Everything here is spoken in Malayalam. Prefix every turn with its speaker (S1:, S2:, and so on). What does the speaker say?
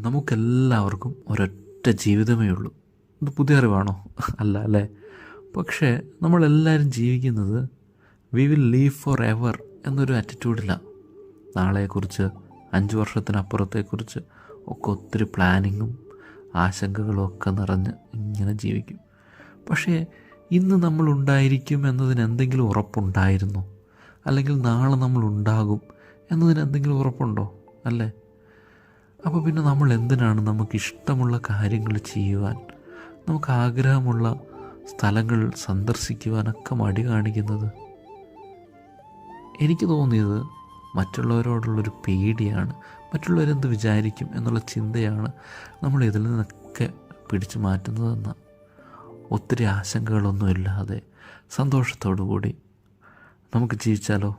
S1: നമുക്കെല്ലാവർക്കും ഒരൊറ്റ ജീവിതമേ ഉള്ളൂ. ഇത് പുതിയ അറിവാണോ? അല്ല അല്ലേ? പക്ഷേ നമ്മളെല്ലാവരും ജീവിക്കുന്നത് we will leave for ever എന്നൊരു ആറ്റിറ്റ്യൂഡിലാണ്. നാളെക്കുറിച്ച്, 5 വർഷത്തിനപ്പുറത്തെക്കുറിച്ച് ഒക്കെ ഒത്തിരി പ്ലാനിങ്ങും ആശങ്കകളും ഒക്കെ നിറഞ്ഞ് ഇങ്ങനെ ജീവിക്കും. പക്ഷേ ഇന്ന് നമ്മളുണ്ടായിരിക്കും എന്നതിന് എന്തെങ്കിലും ഉറപ്പുണ്ടായിരുന്നോ? അല്ലെങ്കിൽ നാളെ നമ്മളുണ്ടാകും എന്നതിന് എന്തെങ്കിലും ഉറപ്പുണ്ടോ? അല്ലേ? അപ്പോൾ പിന്നെ നമ്മൾ എന്തിനാണ് നമുക്കിഷ്ടമുള്ള കാര്യങ്ങൾ ചെയ്യുവാൻ, നമുക്ക് ആഗ്രഹമുള്ള സ്ഥലങ്ങൾ സന്ദർശിക്കുവാനൊക്കെ മടി കാണിക്കുന്നത്? എനിക്ക് തോന്നിയത് മറ്റുള്ളവരോടുള്ളൊരു പേടിയാണ്, മറ്റുള്ളവരെന്ത് വിചാരിക്കും എന്നുള്ള ചിന്തയാണ് നമ്മൾ ഇതിൽ നിന്നൊക്കെ പിടിച്ചു മാറ്റുന്നതെന്ന്. ഒത്തിരി ആശങ്കകളൊന്നുമില്ലാതെ സന്തോഷത്തോടു കൂടി നമുക്ക് ജീവിച്ചാലോ?